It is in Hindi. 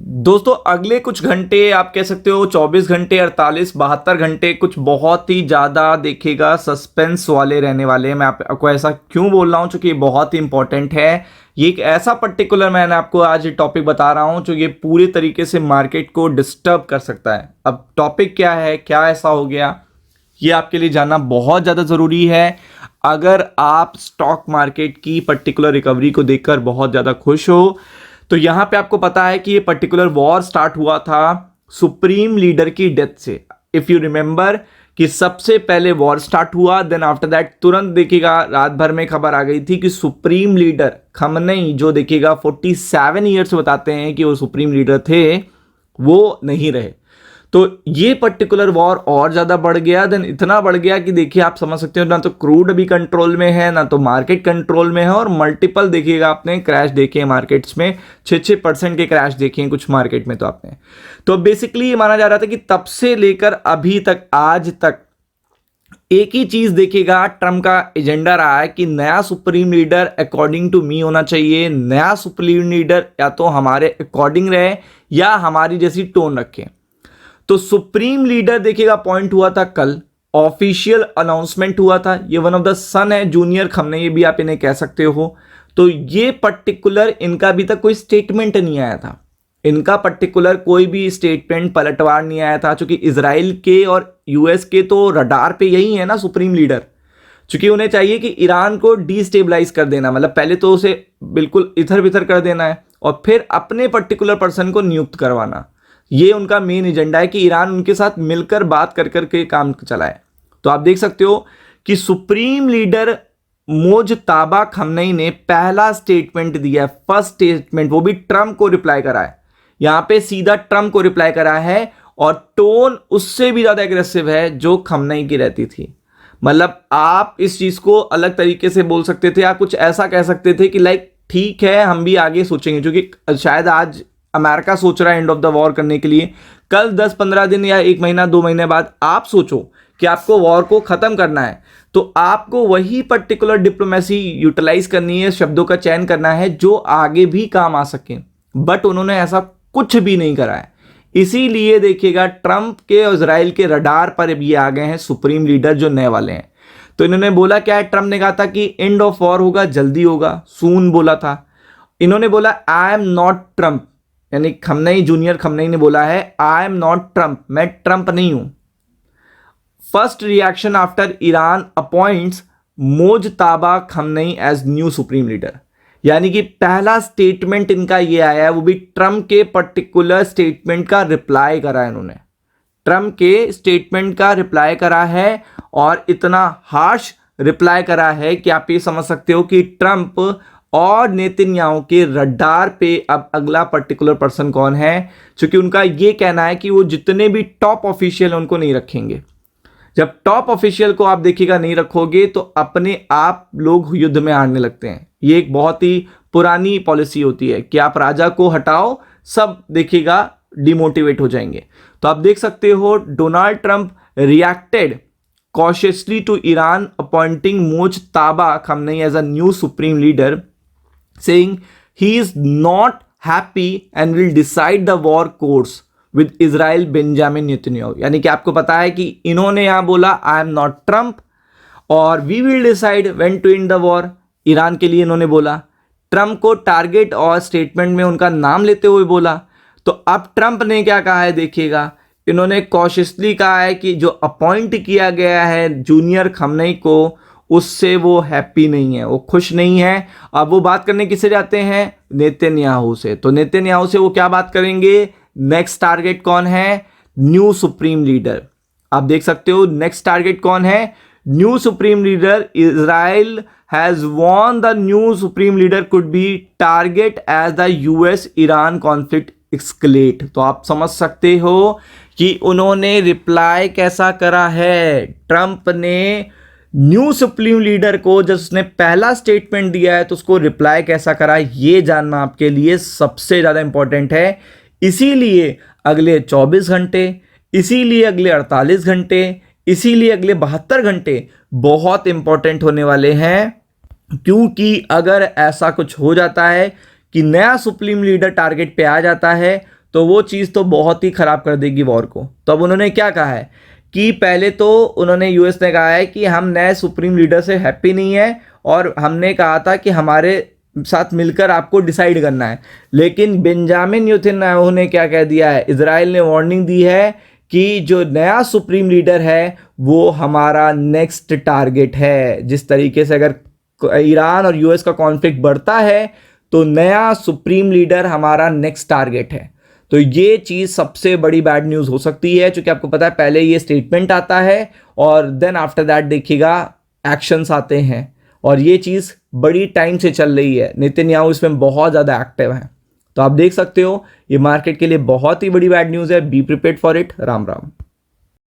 दोस्तों अगले कुछ घंटे आप कह सकते हो 24 घंटे 48 72 घंटे कुछ बहुत ही ज़्यादा देखिएगा सस्पेंस वाले रहने वाले हैं। मैं आपको ऐसा क्यों बोल रहा हूँ क्योंकि ये बहुत ही इंपॉर्टेंट है। ये एक ऐसा पर्टिकुलर मैंने आपको आज टॉपिक बता रहा हूँ जो ये पूरे तरीके से मार्केट को डिस्टर्ब कर सकता है। अब टॉपिक क्या है, क्या ऐसा हो गया, ये आपके लिए जानना बहुत ज़्यादा ज़रूरी है। अगर आप स्टॉक मार्केट की पर्टिकुलर रिकवरी को देखकर बहुत ज़्यादा खुश हो तो यहां पे आपको पता है कि ये पर्टिकुलर वॉर स्टार्ट हुआ था सुप्रीम लीडर की डेथ से। इफ यू रिमेंबर कि सबसे पहले वॉर स्टार्ट हुआ, देन आफ्टर दैट तुरंत देखिएगा रात भर में खबर आ गई थी कि सुप्रीम लीडर खमनेई, जो देखिएगा 47 ईयर्स बताते हैं कि वो सुप्रीम लीडर थे, वो नहीं रहे। तो ये पर्टिकुलर वॉर और ज्यादा बढ़ गया। देन इतना बढ़ गया कि देखिए आप समझ सकते हो, ना तो क्रूड अभी कंट्रोल में है, ना तो मार्केट कंट्रोल में है, और मल्टीपल देखिएगा आपने क्रैश देखे हैं मार्केट्स में, 6% के क्रैश देखे हैं कुछ मार्केट में। तो आपने तो बेसिकली ये माना जा रहा था कि तब से लेकर अभी तक आज तक एक ही चीज देखिएगा, ट्रम्प का एजेंडा रहा है कि नया supreme leader according to me होना चाहिए। नया सुप्रीम लीडर या तो हमारे अकॉर्डिंग रहे या हमारी जैसी टोन रखे। तो सुप्रीम लीडर देखिएगा पॉइंट हुआ था कल, ऑफिशियल अनाउंसमेंट हुआ था। ये वन ऑफ द सन है, जूनियर खमने, ये भी आप इन्हें कह सकते हो। तो ये पर्टिकुलर इनका अभी तक कोई स्टेटमेंट नहीं आया था, इनका पर्टिकुलर कोई भी स्टेटमेंट पलटवार नहीं आया था, क्योंकि इजराइल के और यूएस के तो रडार पे यही है ना सुप्रीम लीडर। क्योंकि उन्हें चाहिए कि ईरान को डिस्टेबलाइज कर देना, मतलब पहले तो उसे बिल्कुल इधर बिधर कर देना है और फिर अपने पर्टिकुलर पर्सन को नियुक्त करवाना। ये उनका मेन एजेंडा है कि ईरान उनके साथ मिलकर बात कर करके काम चलाए। तो आप देख सकते हो कि सुप्रीम लीडर मोजताबा खमनेई ने पहला स्टेटमेंट दिया, फर्स्ट स्टेटमेंट, वो भी ट्रम्प को रिप्लाई करा है। यहां पे सीधा ट्रम्प को रिप्लाई करा है और टोन उससे भी ज्यादा एग्रेसिव है जो खमनेई की रहती थी। मतलब आप इस चीज को अलग तरीके से बोल सकते थे, आप कुछ ऐसा कह सकते थे कि लाइक ठीक है हम भी आगे सोचेंगे, क्योंकि शायद आज अमेरिका सोच रहा है एंड ऑफ द वॉर करने के लिए, कल 10-15 दिन या 1 महीना 2 महीने बाद आप सोचो कि आपको वॉर को खत्म करना है, तो आपको वही पर्टिकुलर डिप्लोमेसी यूटिलाइज करनी है, शब्दों का चयन करना है जो आगे भी काम आ सके। बट उन्होंने ऐसा कुछ भी नहीं करा है। इसीलिए देखिएगा ट्रंप के और इजराइल के रडार पर भी आ गए हैं सुप्रीम लीडर जो नए वाले हैं। तो इन्होंने बोला क्या है, ट्रंप ने कहा था कि एंड ऑफ वॉर होगा, जल्दी होगा, सून बोला था। इन्होंने बोला आई एम नॉट ट्रंप, यानी खमनेई, जूनियर खमनेई ने बोला है आई एम नॉट ट्रंप, मैं ट्रंप नहीं हूं। First reaction after Iran appoints Mojtaba Khamenei as new supreme leader, यानी कि पहला स्टेटमेंट इनका ये आया है, वो भी ट्रंप के पर्टिकुलर स्टेटमेंट का रिप्लाई करा है। इन्होंने ट्रंप के स्टेटमेंट का रिप्लाई करा है और इतना हार्श रिप्लाई करा है कि आप ये समझ सकते हो कि ट्रंप और नेतन्याहू के रडार पे अब अगला पर्टिकुलर पर्सन कौन है, क्योंकि उनका ये कहना है कि वो जितने भी टॉप ऑफिशियल हैं उनको नहीं रखेंगे। जब टॉप ऑफिशियल को आप देखिएगा नहीं रखोगे तो अपने आप लोग युद्ध में हारने लगते हैं। ये एक बहुत ही पुरानी पॉलिसी होती है कि आप राजा को हटाओ, सब देखिएगा डिमोटिवेट हो जाएंगे। तो आप देख सकते हो Donald Trump reacted cautiously to Iran appointing Mojtaba Khamenei as a new supreme leader, saying he is not happy and will decide the war course with Israel Benjamin Netanyahu। यानी कि आपको पता है कि इन्होंने यहां बोला आई एम नॉट ट्रंप और we will decide when to end the war. Iran के लिए इन्होंने बोला, ट्रंप को टारगेट और स्टेटमेंट में उनका नाम लेते हुए बोला। तो अब ट्रंप ने क्या कहा है देखिएगा, इन्होंने कॉशियसली कहा है कि जो अपॉइंट किया गया है जूनियर खमनेई को, उससे वो हैप्पी नहीं है, वो खुश नहीं है। अब वो बात करने किससे जाते हैं, नेतन्याहू से। तो नेतन्याहू से वो क्या बात करेंगे, नेक्स्ट टारगेट कौन है, न्यू सुप्रीम लीडर। आप देख सकते हो नेक्स्ट टारगेट कौन है, new supreme leader. Israel has वॉन the new supreme leader could be target as the US Iran conflict escalate. तो आप समझ सकते हो कि उन्होंने रिप्लाई कैसा करा है। ट्रंप ने न्यू सुप्रीम लीडर को जब उसने पहला स्टेटमेंट दिया है तो उसको रिप्लाई कैसा करा, ये जानना आपके लिए सबसे ज्यादा इंपॉर्टेंट है। इसीलिए अगले 24 घंटे, इसीलिए अगले 48 घंटे, इसीलिए अगले 72 घंटे बहुत इंपॉर्टेंट होने वाले हैं। क्योंकि अगर ऐसा कुछ हो जाता है कि नया सुप्रीम लीडर टारगेट पे आ जाता है तो वो चीज़ तो बहुत ही ख़राब कर देगी वॉर को। तो अब उन्होंने क्या कहा है कि पहले तो उन्होंने यूएस ने कहा है कि हम नए सुप्रीम लीडर से हैप्पी नहीं है और हमने कहा था कि हमारे साथ मिलकर आपको डिसाइड करना है। लेकिन बेंजामिन नेतन्याहू ने क्या कह दिया है, इजराइल ने वार्निंग दी है कि जो नया सुप्रीम लीडर है वो हमारा नेक्स्ट टारगेट है। जिस तरीके से अगर ईरान और यूएस का कॉन्फ्लिक्ट बढ़ता है तो नया सुप्रीम लीडर हमारा नेक्स्ट टारगेट है। तो ये चीज़ सबसे बड़ी बैड न्यूज़ हो सकती है, क्योंकि आपको पता है पहले ये स्टेटमेंट आता है और देन आफ्टर दैट देखिएगा एक्शंस आते हैं, और ये चीज़ बड़ी टाइम से चल रही है। नेतन्याहू इसमें बहुत ज़्यादा एक्टिव है। तो आप देख सकते हो ये मार्केट के लिए बहुत ही बड़ी बैड न्यूज़ है। Be prepared for it. Ram Ram.